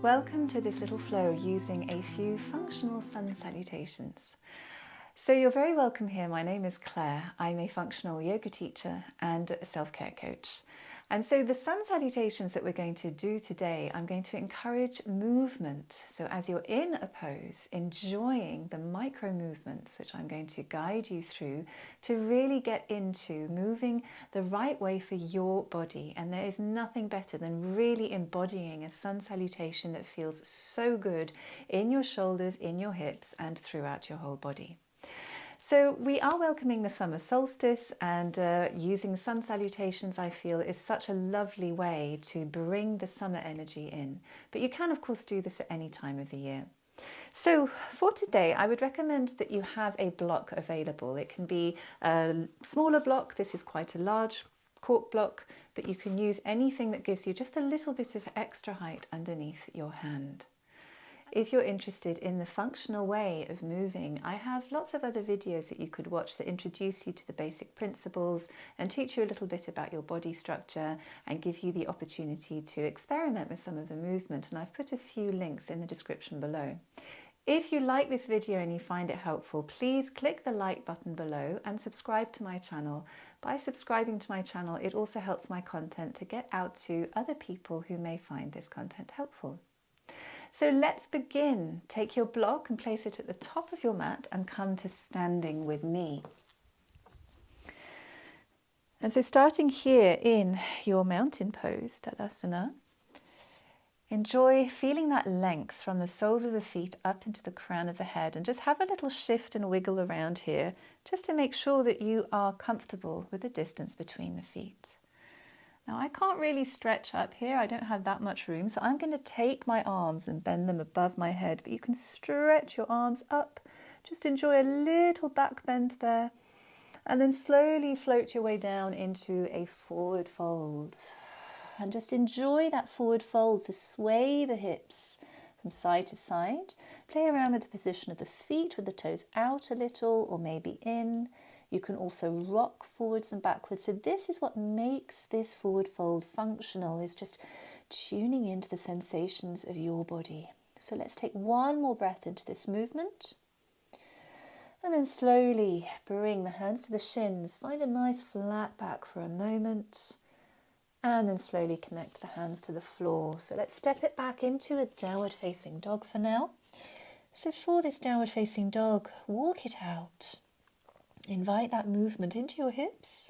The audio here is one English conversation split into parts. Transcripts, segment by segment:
Welcome to this little flow using a few functional sun salutations. So you're very welcome here. My name is Claire. I'm a functional yoga teacher and a self-care coach. And so the sun salutations that we're going to do today, I'm going to encourage movement. So as you're in a pose, enjoying the micro movements, which I'm going to guide you through to really get into moving the right way for your body. And there is nothing better than really embodying a sun salutation that feels so good in your shoulders, in your hips, and throughout your whole body. So we are welcoming the summer solstice, and using sun salutations, I feel, is such a lovely way to bring the summer energy in. But you can, of course, do this at any time of the year. So for today, I would recommend that you have a block available. It can be a smaller block. This is quite a large cork block, but you can use anything that gives you just a little bit of extra height underneath your hand. If you're interested in the functional way of moving, I have lots of other videos that you could watch that introduce you to the basic principles and teach you a little bit about your body structure and give you the opportunity to experiment with some of the movement. And I've put a few links in the description below. If you like this video and you find it helpful, please click the like button below and subscribe to my channel. By subscribing to my channel, it also helps my content to get out to other people who may find this content helpful. So let's begin. Take your block and place it at the top of your mat and come to standing with me. And so starting here in your mountain pose, Tadasana, enjoy feeling that length from the soles of the feet up into the crown of the head, and just have a little shift and wiggle around here just to make sure that you are comfortable with the distance between the feet. Now I can't really stretch up here, I don't have that much room, so I'm going to take my arms and bend them above my head, but you can stretch your arms up, just enjoy a little back bend there, and then slowly float your way down into a forward fold. And just enjoy that forward fold to sway the hips from side to side. Play around with the position of the feet with the toes out a little or maybe in. You can also rock forwards and backwards. So this is what makes this forward fold functional, is just tuning into the sensations of your body. So let's take one more breath into this movement. And then slowly bring the hands to the shins. Find a nice flat back for a moment. And then slowly connect the hands to the floor. So let's step it back into a downward facing dog for now. So for this downward facing dog, walk it out. Invite that movement into your hips.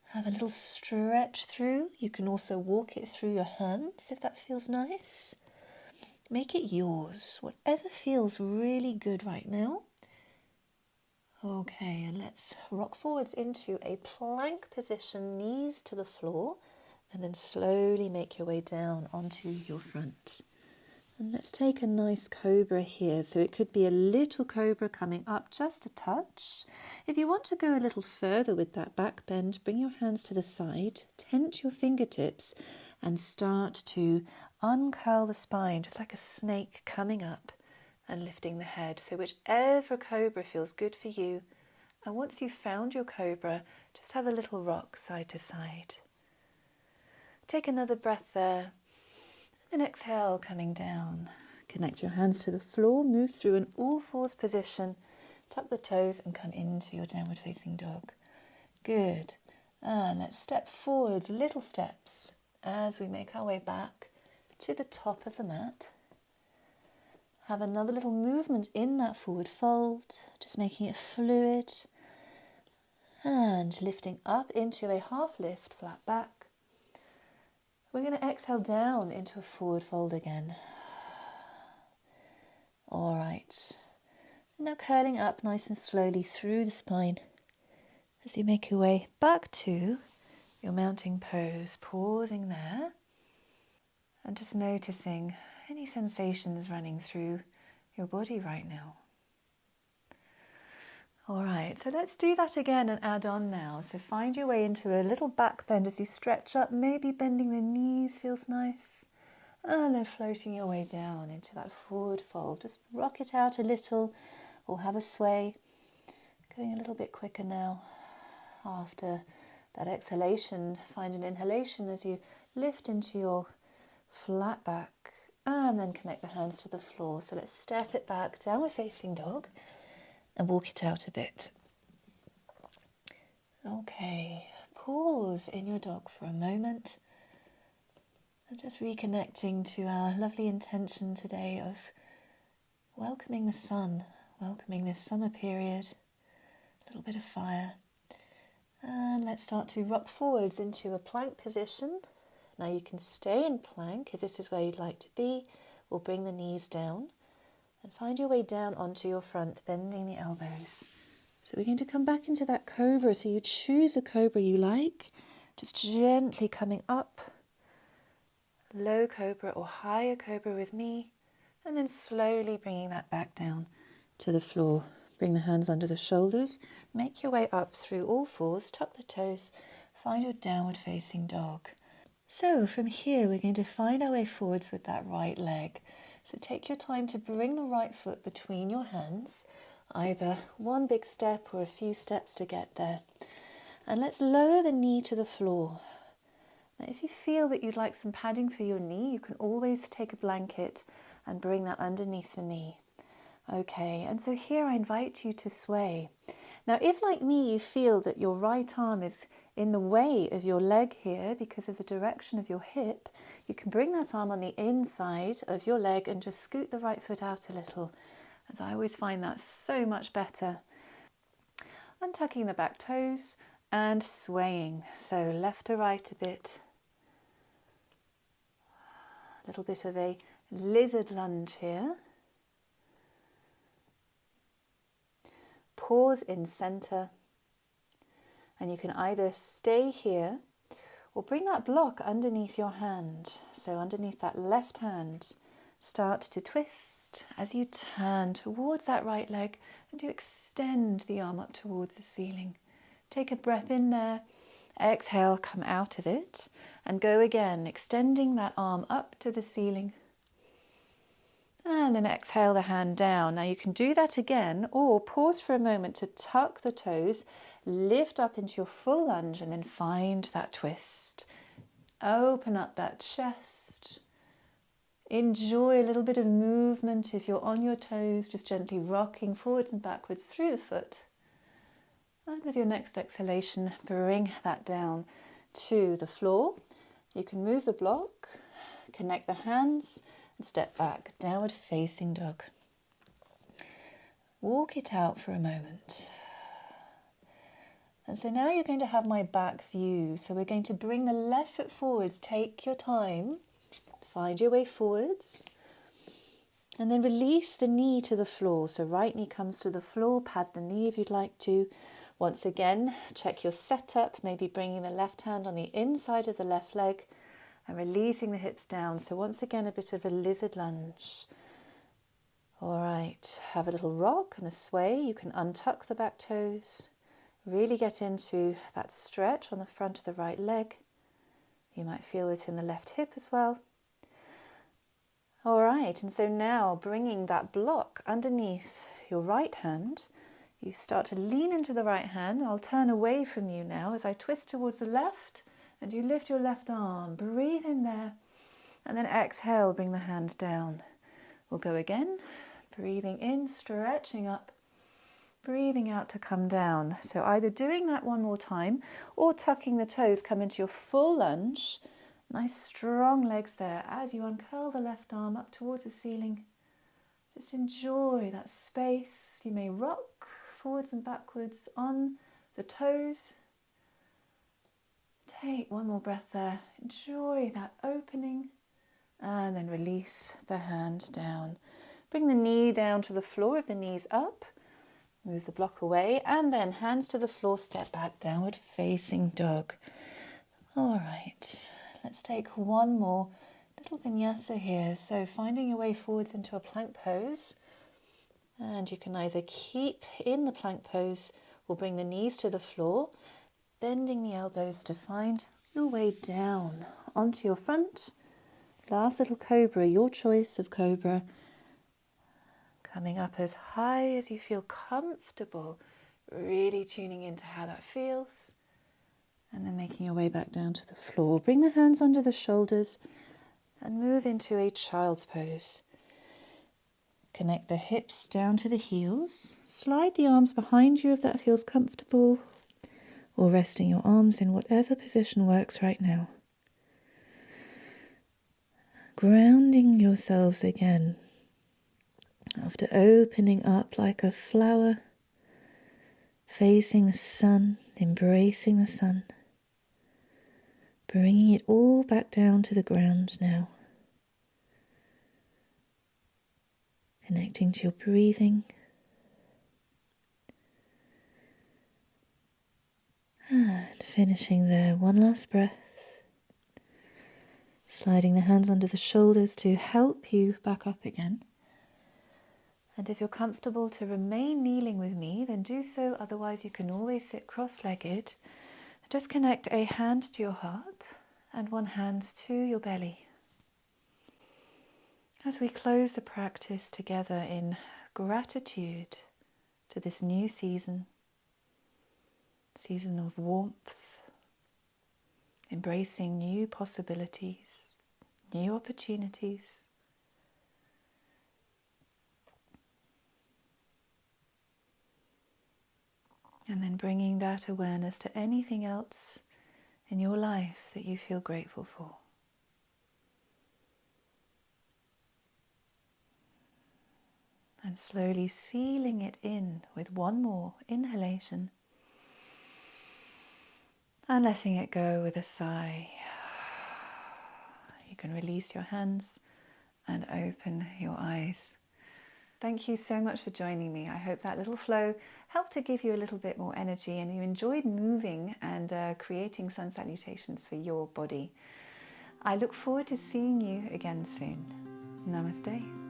Have a little stretch through. You can also walk it through your hands if that feels nice. Make it yours, whatever feels really good right now. Okay, and let's rock forwards into a plank position, knees to the floor, and then slowly make your way down onto your front. And let's take a nice cobra here. So it could be a little cobra coming up just a touch. If you want to go a little further with that back bend, bring your hands to the side, tent your fingertips, and start to uncurl the spine, just like a snake coming up and lifting the head. So whichever cobra feels good for you. And once you've found your cobra, just have a little rock side to side. Take another breath there. And exhale, coming down. Connect your hands to the floor, move through an all fours position, tuck the toes and come into your downward facing dog. Good. And let's step forwards, little steps, as we make our way back to the top of the mat. Have another little movement in that forward fold, just making it fluid. And lifting up into a half lift, flat back. We're going to exhale down into a forward fold again. All right. Now curling up nice and slowly through the spine as you make your way back to your mounting pose, pausing there and just noticing any sensations running through your body right now. All right, so let's do that again and add on now. So find your way into a little back bend as you stretch up, maybe bending the knees feels nice. And then floating your way down into that forward fold. Just rock it out a little or have a sway. Going a little bit quicker now. After that exhalation, find an inhalation as you lift into your flat back and then connect the hands to the floor. So let's step it back, downward facing dog, and walk it out a bit. Okay, pause in your dog for a moment. And just reconnecting to our lovely intention today of welcoming the sun, welcoming this summer period, a little bit of fire. And let's start to rock forwards into a plank position. Now you can stay in plank if this is where you'd like to be, or bring the knees down and find your way down onto your front, bending the elbows. So we're going to come back into that cobra. So you choose a cobra you like, just gently coming up, low cobra or higher cobra with me, and then slowly bringing that back down to the floor. Bring the hands under the shoulders, make your way up through all fours, tuck the toes, find your downward facing dog. So from here we're going to find our way forwards with that right leg. So take your time to bring the right foot between your hands, either one big step or a few steps to get there. And let's lower the knee to the floor. Now, if you feel that you'd like some padding for your knee, you can always take a blanket and bring that underneath the knee. Okay, and so here I invite you to sway. Now, if like me you feel that your right arm is in the way of your leg here because of the direction of your hip, you can bring that arm on the inside of your leg and just scoot the right foot out a little. As I always find that so much better. Untucking the back toes and swaying. So left to right a bit. A little bit of a lizard lunge here. Pause in center. And you can either stay here or bring that block underneath your hand. So underneath that left hand, start to twist as you turn towards that right leg and you extend the arm up towards the ceiling. Take a breath in there, exhale, come out of it and go again, extending that arm up to the ceiling. And then exhale the hand down. Now you can do that again or pause for a moment to tuck the toes, lift up into your full lunge and then find that twist. Open up that chest. Enjoy a little bit of movement if you're on your toes, just gently rocking forwards and backwards through the foot. And with your next exhalation, bring that down to the floor. You can move the block, connect the hands, and step back, downward facing dog. Walk it out for a moment. And so now you're going to have my back view. So we're going to bring the left foot forwards. Take your time, find your way forwards, and then release the knee to the floor. So right knee comes to the floor, pad the knee if you'd like to. Once again, check your setup, maybe bringing the left hand on the inside of the left leg and releasing the hips down. So once again, a bit of a lizard lunge. All right, have a little rock and a sway. You can untuck the back toes. Really get into that stretch on the front of the right leg. You might feel it in the left hip as well. All right, and so now bringing that block underneath your right hand, you start to lean into the right hand. I'll turn away from you now as I twist towards the left and you lift your left arm. Breathe in there and then exhale, bring the hand down. We'll go again, breathing in, stretching up. Breathing out to come down. So either doing that one more time or tucking the toes, come into your full lunge. Nice strong legs there as you uncurl the left arm up towards the ceiling. Just enjoy that space. You may rock forwards and backwards on the toes. Take one more breath there. Enjoy that opening and then release the hand down. Bring the knee down to the floor if the knee's up. Move the block away and then hands to the floor, step back, downward facing dog. All right, let's take one more little vinyasa here. So finding your way forwards into a plank pose. And you can either keep in the plank pose or bring the knees to the floor, bending the elbows to find your way down onto your front. Last little cobra, your choice of cobra. Coming up as high as you feel comfortable, really tuning into how that feels. And then making your way back down to the floor. Bring the hands under the shoulders and move into a child's pose. Connect the hips down to the heels. Slide the arms behind you if that feels comfortable, or resting your arms in whatever position works right now. Grounding yourselves again after opening up like a flower, facing the sun, embracing the sun, bringing it all back down to the ground now. Connecting to your breathing. And finishing there, one last breath. Sliding the hands under the shoulders to help you back up again. And if you're comfortable to remain kneeling with me, then do so. Otherwise, you can always sit cross-legged. Just connect a hand to your heart and one hand to your belly. As we close the practice together in gratitude to this new season of warmth, embracing new possibilities, new opportunities. And then bringing that awareness to anything else in your life that you feel grateful for. And slowly sealing it in with one more inhalation. And letting it go with a sigh. You can release your hands and open your eyes. Thank you so much for joining me. I hope that little flow helped to give you a little bit more energy and you enjoyed moving and creating sun salutations for your body. I look forward to seeing you again soon. Namaste.